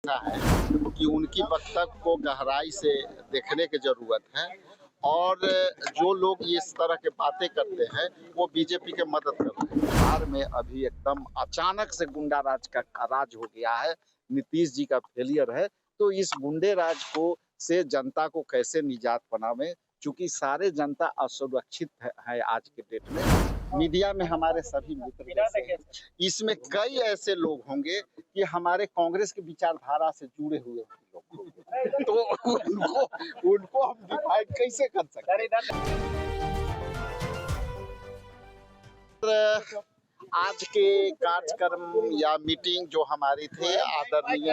है कि उनकी वक्तव्य को गहराई से देखने की जरूरत है और जो लोग इस तरह के बातें करते हैं वो बीजेपी के मदद कर रहे हैं। बिहार में अभी एकदम अचानक से गुंडा राज का राज हो गया है, नीतीश जी का फेलियर है। तो इस गुंडे राज को से जनता को कैसे निजात पावे, चूंकि सारे जनता असुरक्षित है आज के डेट में। मीडिया में हमारे सभी मित्र जैसे हैं, इसमें कई ऐसे लोग होंगे कि हमारे कांग्रेस की विचारधारा से जुड़े हुए लोग होंगे, तो उनको हम डिफाइन कैसे कर सकते हैं। आज के कार्यक्रम या मीटिंग जो हमारी थी आदरणीय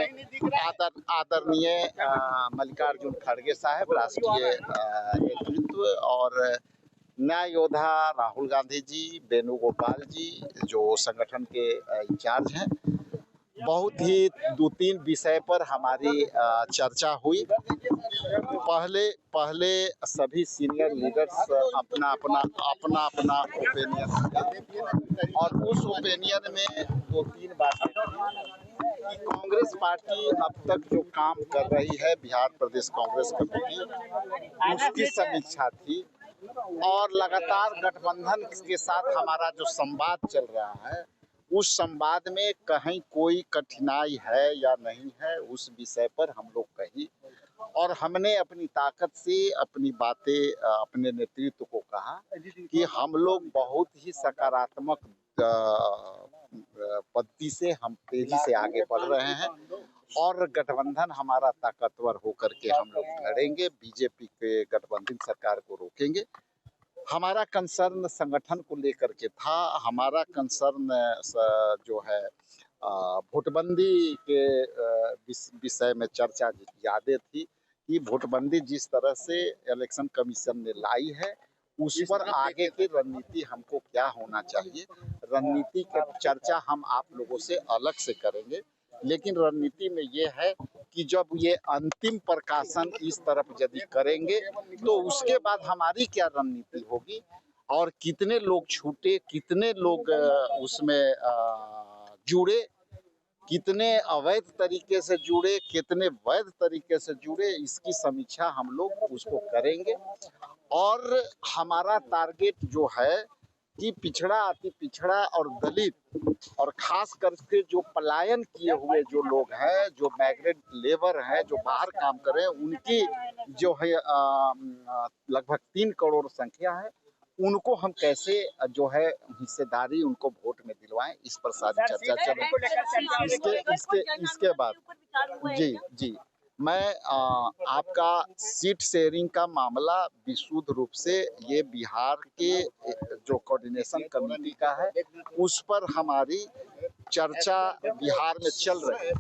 मल्लिकार्जुन खड़गे साहब, राष्ट्रीय नेतृत्व, और न्याय योद्धा राहुल गांधी जी, वेणुगोपाल जी जो संगठन के इंचार्ज हैं, बहुत ही 2-3 विषय पर हमारी चर्चा हुई। पहले सभी सीनियर लीडर्स अपना ओपिनियन, और उस ओपिनियन में 2-3 बातें कि कांग्रेस पार्टी अब तक जो काम कर रही है, बिहार प्रदेश कांग्रेस कमेटी, उसकी समीक्षा थी, और लगातार गठबंधन के साथ हमारा जो संवाद चल रहा है, उस संवाद में कहीं कोई कठिनाई है या नहीं है, उस विषय पर हम लोग कही, और हमने अपनी ताकत से अपनी बातें अपने नेतृत्व को कहा कि हम लोग बहुत ही सकारात्मक पद्धति से हम तेजी से आगे बढ़ रहे हैं, और गठबंधन हमारा ताकतवर होकर के हम लोग लड़ेंगे, बीजेपी के गठबंधन सरकार को रोकेंगे। हमारा कंसर्न संगठन को लेकर के था, हमारा कंसर्न जो है वोटबंदी के विषय में चर्चा ज़्यादा थी कि वोटबंदी जिस तरह से इलेक्शन कमीशन ने लाई है, उस पर आगे की रणनीति हमको क्या होना चाहिए। रणनीति की चर्चा हम आप लोगों से अलग से करेंगे, लेकिन रणनीति में ये है कि जब ये अंतिम प्रकाशन इस तरफ यदि करेंगे तो उसके बाद हमारी क्या रणनीति होगी, और कितने लोग छूटे, कितने लोग उसमें जुड़े, कितने अवैध तरीके से जुड़े, कितने वैध तरीके से जुड़े, इसकी समीक्षा हम लोग उसको करेंगे। और हमारा टारगेट जो है कि पिछड़ा, अति पिछड़ा और दलित, और खास करके जो पलायन किए हुए जो लोग हैं, जो माइग्रेंट लेबर हैं, जो बाहर काम कर रहे हैं, उनकी जो है लगभग 3 करोड़ संख्या है, उनको हम कैसे जो है हिस्सेदारी उनको वोट में दिलवाएं, इस पर सारी चर्चा चले। इसके बाद जी मैं आपका सीट शेयरिंग का मामला विशुद्ध रूप से ये बिहार के जो कोऑर्डिनेशन कमेटी का है, उस पर हमारी चर्चा बिहार में चल रही है,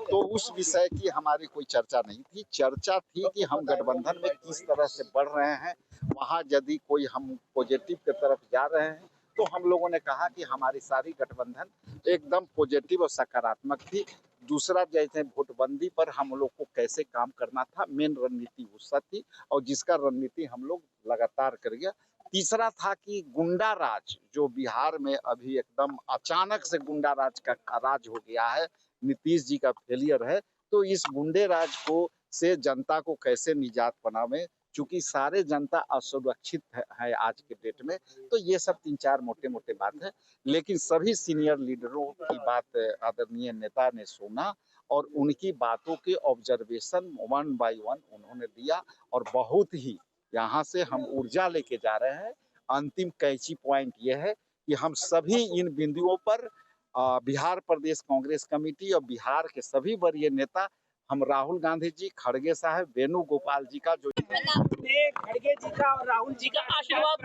तो उस विषय की हमारी कोई चर्चा नहीं थी। चर्चा थी कि हम गठबंधन में किस तरह से बढ़ रहे हैं, वहाँ यदि कोई हम पॉजिटिव की तरफ जा रहे हैं, तो हम लोगों ने कहा कि हमारी सारी गठबंधन एकदम पॉजिटिव और सकारात्मक थी। दूसरा, जैसे वोटबंदी पर हम लोग को कैसे काम करना था, मेन रणनीति उसका थी, और जिसका रणनीति हम लोग लगातार कर गया। तीसरा था कि गुंडा राज जो बिहार में अभी एकदम अचानक से गुंडा राज का राज हो गया है, नीतीश जी का फेलियर है, तो इस गुंडे राज को से जनता को कैसे निजात पावे, चूंकि सारे जनता असुरक्षित है आज के डेट में। तो ये सब 3-4 मोटे बात है, लेकिन सभी सीनियर लीडरों की बात आदरणीय नेता ने सुना, और उनकी बातों के ऑब्जर्वेशन 1 बाय 1 उन्होंने दिया, और बहुत ही यहाँ से हम ऊर्जा लेके जा रहे हैं। अंतिम कैची पॉइंट ये है कि हम सभी इन बिंदुओं पर बिहार प्रदेश कांग्रेस कमेटी और बिहार के सभी वरीय नेता, हम राहुल गांधी जी, खड़गे साहब, वेणुगोपाल जी का जो खड़गे जी का और राहुल जी का आशीर्वाद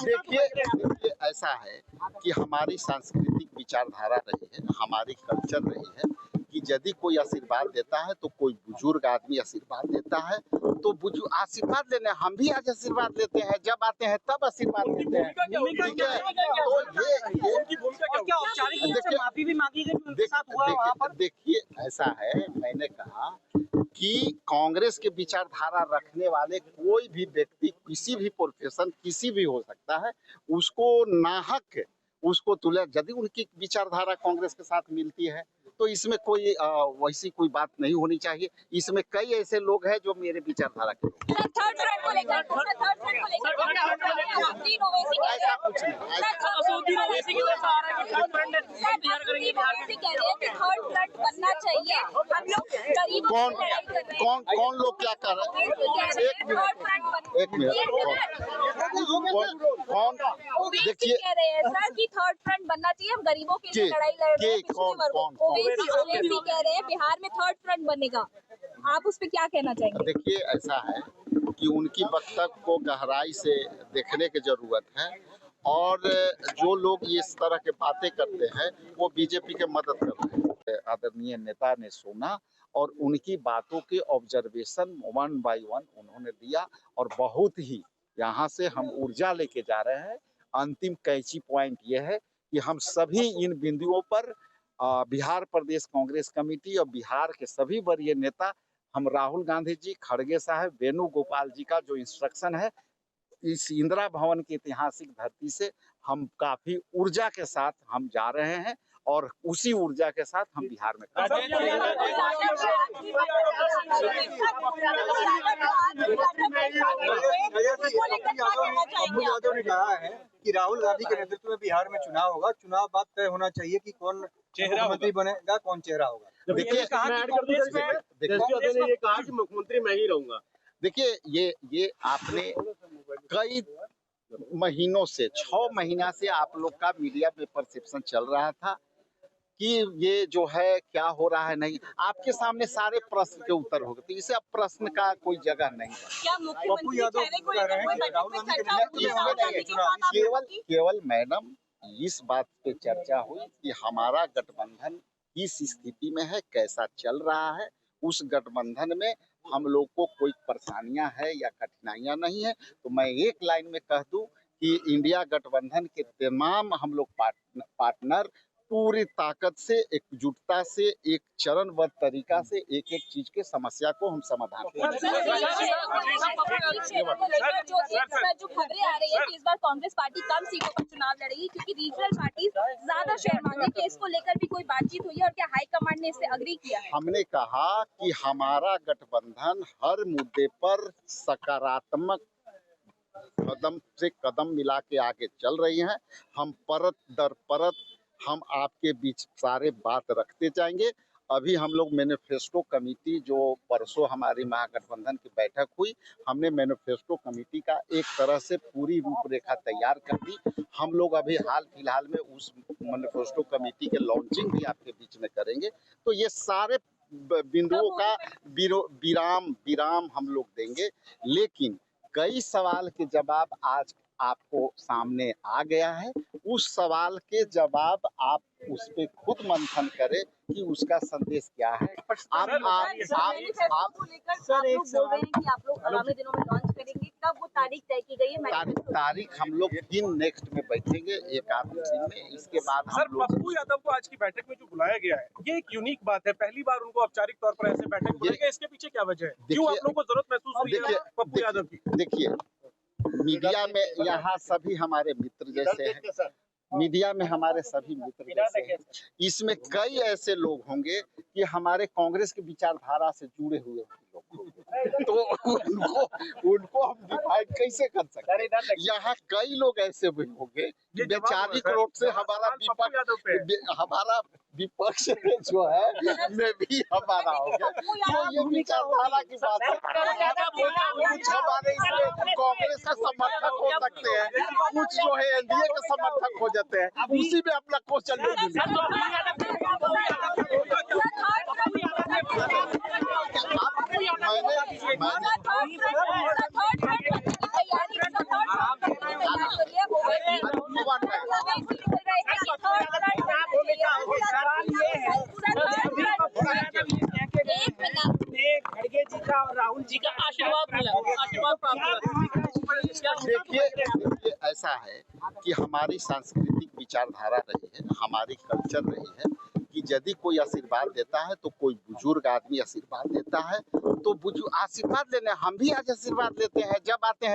देखिए ऐसा है कि हमारी सांस्कृतिक विचारधारा रही है, हमारी कल्चर रही है कि यदि कोई आशीर्वाद देता है तो कोई बुजुर्ग आदमी आशीर्वाद देता है, तो बुजुर्ग आशीर्वाद लेने हम भी आज आशीर्वाद लेते हैं, जब आते हैं तब आशीर्वाद देते हैं। देखिए ऐसा है, मैंने कहा कि कांग्रेस के विचारधारा रखने वाले कोई भी व्यक्ति, किसी भी प्रोफेशन, किसी भी हो सकता है, उसको नाहक उसको तुले, यदि उनकी विचारधारा कांग्रेस के साथ मिलती है तो इसमें कोई वैसी कोई बात नहीं होनी चाहिए। इसमें कई ऐसे लोग हैं जो मेरे विचारधारा के लोग हैं। थर्ड फ्रंट को लेकर असूद्दीन ओवैसी कह रहे ऐसा कुछ नहीं, असूद्दीन ओवैसी की तरफ से आ रहा है कि थर्ड फ्रंट तैयार करेंगे बिहार में। कह रहे हैं कि थर्ड फ्रंट बनना चाहिए। हम लोग गरीबों की लड़ाई कर रहे हैं। कौन लोग क्या कर रहे हैं? एक मिनट, कौन देखिए कह रहे हैं सर कि थर्ड फ्रंट बनना चाहिए, हम गरीबों के लिए लड़ाई लड़ रहे हैं। कौन ओवैसी कह रहे हैं बिहार में थर्ड फ्रंट बनेगा, आप उस पर क्या कहना चाहेंगे? देखिए, ऐसा है कि उनकी वक्तव्य को गहराई से देखने की जरूरत है, और जो लोग इस तरह के बातें करते हैं वो बीजेपी के मदद कर रहे हैं। आदरणीय नेता ने सुना और उनकी बातों के ऑब्जर्वेशन वन बाय वन उन्होंने दिया, और बहुत ही यहाँ से हम ऊर्जा लेके जा रहे हैं। अंतिम कैची पॉइंट ये है कि हम सभी इन बिंदुओं पर बिहार प्रदेश कांग्रेस कमेटी और बिहार के सभी वरीय नेता, हम राहुल गांधी जी, खड़गे साहब, वेणुगोपाल जी का जो इंस्ट्रक्शन है, इस इंदिरा भवन की ऐतिहासिक धरती से हम काफी ऊर्जा के साथ हम जा रहे हैं, और उसी ऊर्जा के साथ हम बिहार में पप्पू यादव ने कहा है कि राहुल गांधी के नेतृत्व में बिहार में चुनाव होगा, चुनाव बाद तय होना चाहिए कि कौन मुख्यमंत्री बनेगा, कौन चेहरा होगा। देखिए, ये कहा कि मुख्यमंत्री मैं ही रहूंगा। देखिए, ये आपने कई महीनों से 6 महीना से आप लोग का मीडिया में परसेप्शन चल रहा था कि ये जो है क्या हो रहा है, नहीं, आपके सामने सारे प्रश्न के उत्तर हो गए, तो इसे अब प्रश्न का कोई जगह नहीं है। क्या मुख्यमंत्री चेहरे को लेकर कोई बैठक में चर्चा हुई? केवल मैडम इस बात पे चर्चा हुई कि हमारा गठबंधन किस स्थिति में है, कैसा चल रहा है, उस गठबंधन में हम लोग को कोई परेशानियां है या कठिनाइयां नहीं है। तो मैं एक लाइन में कह दूं कि इंडिया गठबंधन के तमाम हम लोग पार्टनर पूरी ताकत से, एकजुटता से, एक चरणबद्ध तरीका से एक एक चीज के समस्या को हम समाधान करेंगे। जो खबरें आ रही है कि इस बार कांग्रेस पार्टी कम सीटों पर चुनाव लड़ेगी क्योंकि रीजनल पार्टी ज्यादा शेयर मांगे, इसको लेकर भी कोई बातचीत हुई है और क्या हाईकमांड ने इससे अग्री किया है? हमने कहा कि हमारा गठबंधन हर मुद्दे पर सकारात्मक कदम से कदम मिला के आगे चल रही है। हम परत दर परत हम आपके बीच सारे बात रखते जाएंगे। अभी हम लोग मैनिफेस्टो कमेटी, जो परसों हमारी महागठबंधन की बैठक हुई, हमने मैनिफेस्टो कमेटी का एक तरह से पूरी रूपरेखा तैयार कर दी। हम लोग अभी हाल फिलहाल में उस मैनिफेस्टो कमेटी के लॉन्चिंग भी आपके बीच में करेंगे। तो ये सारे बिंदुओं का विराम हम लोग देंगे, लेकिन कई सवाल के जवाब आज आपको सामने आ गया है। उस सवाल के जवाब आप उस पे खुद मंथन करें कि उसका संदेश क्या है। आप आगामी दिनों में लॉन्च करेंगे, कब वो तारीख तय की गई है? तारीख हम लोग दिन नेक्स्ट में बैठेंगे, एक आध दिन में। इसके बाद सर, पप्पू यादव को आज की बैठक में जो बुलाया गया है, ये एक यूनिक बात है, पहली बार उनको औपचारिक तौर पर ऐसे बैठक बुलाया गया। इसके पीछे क्या वजह है, क्यों आप लोगों को जरूरत महसूस हुई है पप्पू यादव की? देखिए, मीडिया में यहाँ सभी हमारे मित्र जैसे हैं, मीडिया में हमारे सभी मित्र जैसे हैं। इसमें कई ऐसे लोग होंगे कि हमारे कांग्रेस की विचारधारा से जुड़े हुए लोग, तो उनको हम डिफाइन कैसे कर सकते हैं? यहाँ कई लोग ऐसे भी होंगे कि वैचारिक रूप से हमारा विपक्ष जो है में भी हमारा होगा। तो ये विचारधारा की बात है। कुछ हमारे इसमें कांग्रेस का समर्थक हो सकते हैं, कुछ जो है एनडीए के समर्थक हो जाते हैं, उसी में अपना क्वेश्चन खड़गे जी का और राहुल जी का आशीर्वाद प्राप्त। देखिए, ऐसा है कि हमारी सांस्कृतिक विचारधारा रही है, हमारी कल्चर रही है कि यदि कोई आशीर्वाद देता है तो कोई बुजुर्ग आदमी आशीर्वाद देता है तो आशीर्वाद लेने हम भी आज आशीर्वाद लेते हैं। जब आते हैं